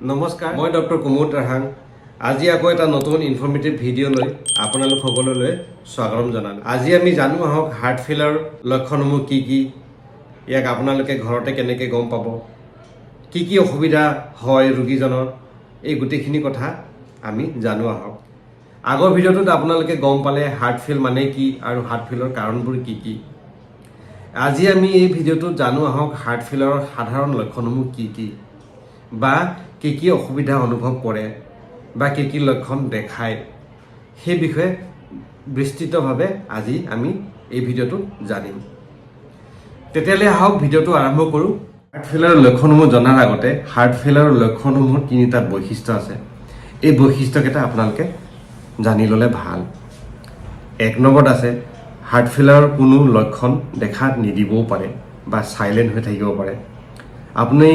নমস্কাৰ মই ডক্টৰ কুমুদ ৰাহাং আজি আকৌ এটা নতুন ইনফৰমেটিভ ভিডিঅ' লৈ আপোনালোক সকলোলৈ স্বাগতম জনালোঁ আজি আমি জানো আহক হাৰ্ট ফেইলাৰ লক্ষণসমূহ কি কি ইয়াক আপোনালোকে ঘৰতে কেনেকৈ গম পাব কি কি অসুবিধা হয় ৰোগীজনৰ এই গোটেইখিনি কথা আমি জানো আহক আগৰ ভিডিঅ'টোত আপোনালোকে গম পালে হাৰ্ট ফেইল মানে কি আৰু হাৰ্ট ফেইলৰ কাৰণবোৰ কি কি আজি আমি এই ভিডিঅ'টোত জানো আহক হাৰ্ট ফেইলাৰৰ সাধাৰণ লক্ষণসমূহ কি কি বা কি কি অসুবিধা অনুভৱ কৰে বা কি কি লক্ষণ দেখায় সেই বিষয়ে বিস্তৃতভাৱে আজি আমি এই ভিডিঅ'টোত জানিম তেতিয়ালৈ আহক ভিডিঅ'টো আৰম্ভ কৰোঁ হাৰ্ট ফেইলাৰৰ লক্ষণসমূহ জনাৰ আগতে হাৰ্ট ফেইলাৰৰ লক্ষণসমূহৰ তিনিটা বৈশিষ্ট্য আছে এই বৈশিষ্ট্যকেইটা আপোনালোকে জানি ল'লে ভাল এক নম্বৰত আছে হাৰ্ট ফেইলাৰৰ কোনো লক্ষণ দেখা নিদিবও পাৰে বা সাইলেণ্ট হৈ থাকিব পাৰে আপুনি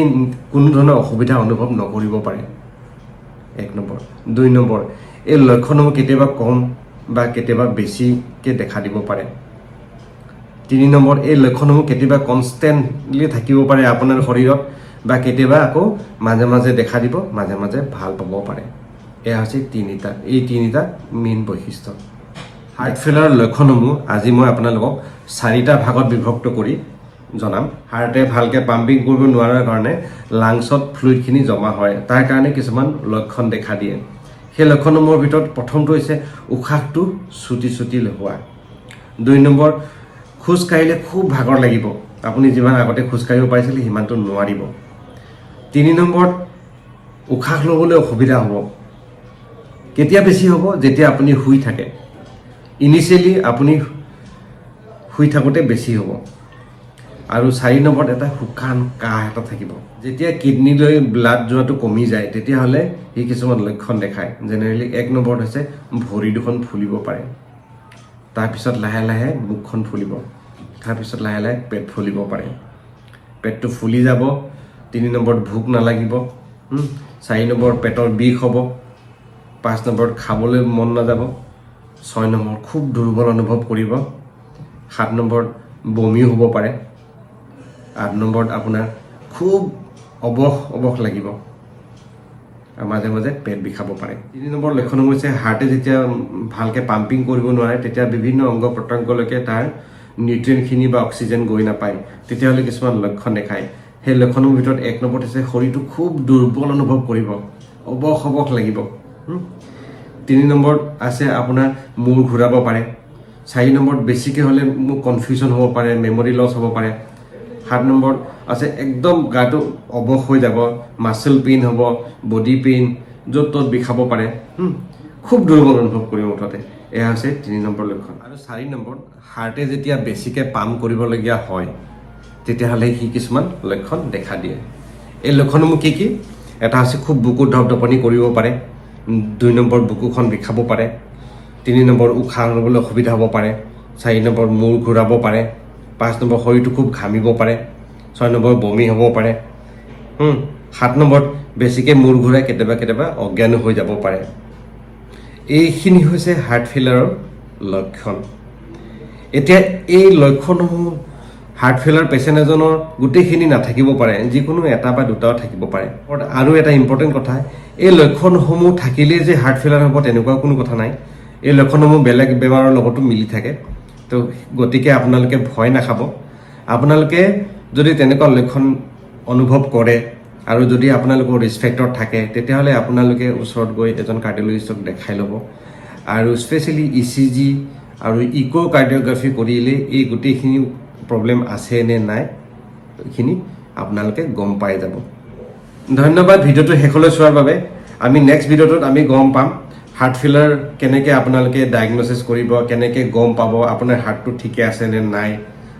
কোনো ধৰণৰ অসুবিধা অনুভৱ নকৰিব পাৰে এক নম্বৰ দুই নম্বৰ এই লক্ষণসমূহ কেতিয়াবা কম বা কেতিয়াবা বেছিকৈ দেখা দিব পাৰে তিনি নম্বৰ এই লক্ষণসমূহ কেতিয়াবা কনষ্টেণ্টলি থাকিব পাৰে আপোনাৰ শৰীৰত বা কেতিয়াবা আকৌ মাজে মাজে দেখা দিব মাজে মাজে ভাল পাব পাৰে এয়া হৈছে তিনিটা মেইন বৈশিষ্ট্য হাৰ্ট ফেইলাৰৰ লক্ষণসমূহ আজি মই আপোনালোকক চাৰিটা ভাগত বিভক্ত কৰি জনাম হাৰ্টে ভালকৈ পাম্পিং কৰিব নোৱাৰাৰ কাৰণে লাংছত ফ্লুইডখিনি জমা হয় তাৰ কাৰণে কিছুমান লক্ষণ দেখা দিয়ে সেই লক্ষণসমূহৰ ভিতৰত প্ৰথমটো হৈছে উশাহটো চুটি হোৱা দুই নম্বৰ খোজ কাঢ়িলে খুব ভাগৰ লাগিব আপুনি যিমান আগতে খোজ কাঢ়িব পাৰিছিল সিমানটো নোৱাৰিব তিনি নম্বৰত উশাহ ল'বলৈ অসুবিধা হ'ব কেতিয়া বেছি হ'ব যেতিয়া আপুনি শুই থাকে ইনিচিয়েলি আপুনি শুই থাকোঁতে বেছি হ'ব আৰু চাৰি নম্বৰত এটা শুকান কাহ এটা থাকিব যেতিয়া কিডনীলৈ ব্লাড যোৱাটো কমি যায় তেতিয়াহ'লে এই কিছুমান লক্ষণ দেখায় জেনেৰেলি এক নম্বৰত হৈছে ভৰি দুখন ফুলিব পাৰে তাৰপিছত লাহে লাহে মুখখন ফুলিব তাৰপিছত লাহে লাহে পেট ফুলিব পাৰে পেটটো ফুলি যাব তিনি নম্বৰত ভোক নালাগিব চাৰি নম্বৰত পেটৰ বিষ হ'ব পাঁচ নম্বৰত খাবলৈ মন নাযাব ছয় নম্বৰত খুব দুৰ্বল অনুভৱ কৰিব সাত নম্বৰত বমি হ'ব পাৰে আঠ নম্বৰত আপোনাৰ খুব অৱস লাগিব মাজে মাজে পেট বিষাব পাৰে তিনি নম্বৰ লক্ষণসমূহ হৈছে হাৰ্টে যেতিয়া ভালকৈ পাম্পিং কৰিব নোৱাৰে তেতিয়া বিভিন্ন অংগ প্ৰত্যংগলৈকে তাৰ নিউট্ৰিয়েণ্টখিনি বা অক্সিজেন গৈ নাপায় তেতিয়াহ'লে কিছুমান লক্ষণ দেখায় সেই লক্ষণসমূহৰ ভিতৰত এক নম্বৰত হৈছে শৰীৰটো খুব দুৰ্বল অনুভৱ কৰিব অৱস লাগিব তিনি নম্বৰত আছে আপোনাৰ মূৰ ঘূৰাব পাৰে চাৰি নম্বৰত বেছিকৈ হ'লে মোৰ কনফিউজন হ'ব পাৰে মেমৰি লছ হ'ব পাৰে সাত নম্বৰত আছে একদম গাটো অৱস হৈ যাব মাছল পেইন হ'ব বডি পেইন য'ত ত'ত বিষাব পাৰে খুব দুৰ্বল অনুভৱ কৰিব মুঠতে এয়া হৈছে তিনি নম্বৰ লক্ষণ আৰু চাৰি নম্বৰত হাৰ্টে যেতিয়া বেছিকৈ পাম্প কৰিবলগীয়া হয় তেতিয়াহ'লে সি কিছুমান লক্ষণ দেখা দিয়ে এই লক্ষণসমূহ কি কি এটা হৈছে খুব বুকুত ধপধপনি কৰিব পাৰে দুই নম্বৰ বুকুখন বিষাব পাৰে তিনি নম্বৰ উশাহ ল'বলৈ অসুবিধা হ'ব পাৰে চাৰি নম্বৰ মূৰ ঘূৰাব পাৰে পাঁচ নম্বৰ শৰীৰটো খুব ঘামিব পাৰে ছয় নম্বৰ বমি হ'ব পাৰে সাত নম্বৰত বেছিকৈ মূৰ ঘূৰাই কেতিয়াবা অজ্ঞান হৈ যাব পাৰে এইখিনি হৈছে হাৰ্ট ফেইলাৰৰ লক্ষণ এতিয়া এই লক্ষণসমূহ হাৰ্ট ফেইলাৰ পেচেণ্ট এজনৰ গোটেইখিনি নাথাকিব পাৰে যিকোনো এটা বা দুটাও থাকিব পাৰে আৰু এটা ইম্পৰ্টেণ্ট কথা এই লক্ষণসমূহ থাকিলেই যে হাৰ্ট ফেইলাৰ হ'ব তেনেকুৱা কোনো কথা নাই এই লক্ষণসমূহ বেলেগ বেমাৰৰ লগতো মিলি থাকে তো গতিকে আপোনালোকে ভয় নাখাব আপোনালোকে যদি তেনেকুৱা লক্ষণ অনুভৱ কৰে আৰু যদি আপোনালোকৰ ৰিস্ক ফেক্টৰ থাকে তেতিয়াহ'লে আপোনালোকে ওচৰত গৈ এজন কাৰ্ডিঅলজিষ্টক দেখাই ল'ব আৰু স্পেচিয়েলি ECG আৰু ইক'কাৰ্ডিঅ'গ্ৰাফি কৰিলে এই গোটেইখিনি প্ৰব্লেম আছে নে নাই এইখিনি আপোনালোকে গম পাই যাব ধন্যবাদ ভিডিঅ'টো শেষলৈ চোৱাৰ বাবে আমি নেক্সট ভিডিঅ'টোত আমি গম পাম হাৰ্ট ফেইলাৰ কেনেকৈ আপোনালোকে ডায়েগন'চিছ কৰিব কেনেকৈ গম পাব আপোনাৰ হাৰ্টটো ঠিকে আছে নে নাই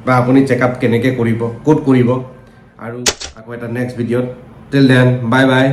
বা আপুনি চেকআপ কেনেকৈ কৰিব ক'ত কৰিব আৰু আকৌ এটা নেক্সট ভিডিঅ'ত টিল দেন বাই